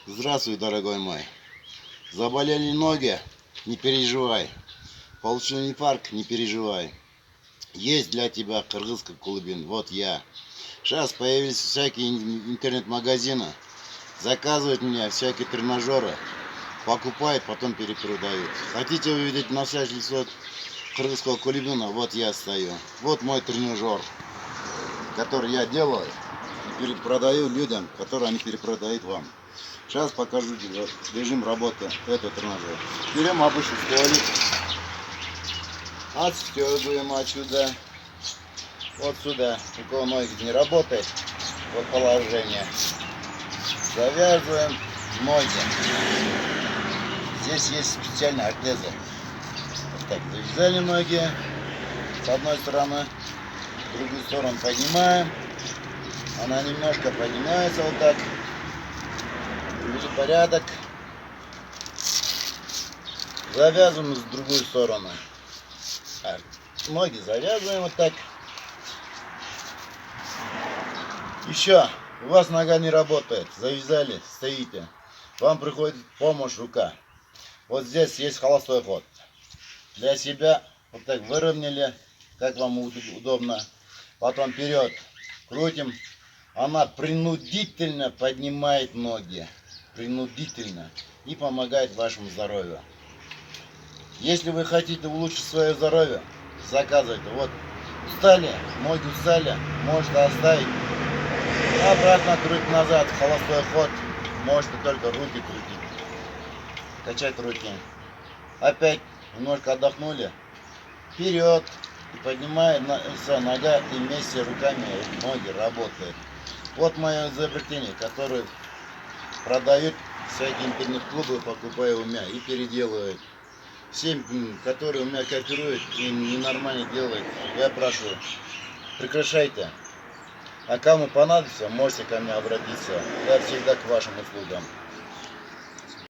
Здравствуй, дорогой мой. Заболели ноги? Не переживай. Получил инфаркт? Не переживай. Есть для тебя кыргызский кулыбин. Вот я. Сейчас появились всякие интернет-магазины. Заказывают меня всякие тренажеры. Покупают, потом перепродают. Хотите увидеть настоящее лицо кыргызского кулыбина? Вот я стою. Вот мой тренажер, который я делаю и перепродаю людям, которые они перепродают вам. Сейчас покажу тебе режим работы этого тренажера. Берем обычный столик, отстегиваем отсюда, вот сюда, у кого ноги не работает, вот положение. Завязываем ноги. Здесь есть специальные ортезы. Вот так, завязали ноги с одной стороны, с другую сторону поднимаем. Она немножко поднимается вот так. Привели порядок. Завязываем с другой стороны. Ноги завязываем вот так. Еще у вас нога не работает. Завязали, стоите. Вам приходит помощь рука. Вот здесь есть холостой ход. Для себя вот так выровняли, как вам удобно. Потом вперед крутим. Она принудительно поднимает ноги. Принудительно. И помогает вашему здоровью. Если вы хотите улучшить свое здоровье, заказывайте. Вот устали, ноги устали, можете оставить. Обратно крутить назад, холостой ход. Можете только руки крутить. Качать руки. Опять немножко отдохнули. Вперед. И поднимает нога и вместе руками ноги работает. Вот мое изобретение, которое продают всякие интернет-клубы, покупая у меня и переделывают. Всем, которые у меня копируют и ненормально делают, я прошу, прекращайте. А кому понадобится, можете ко мне обратиться. Я всегда к вашим услугам.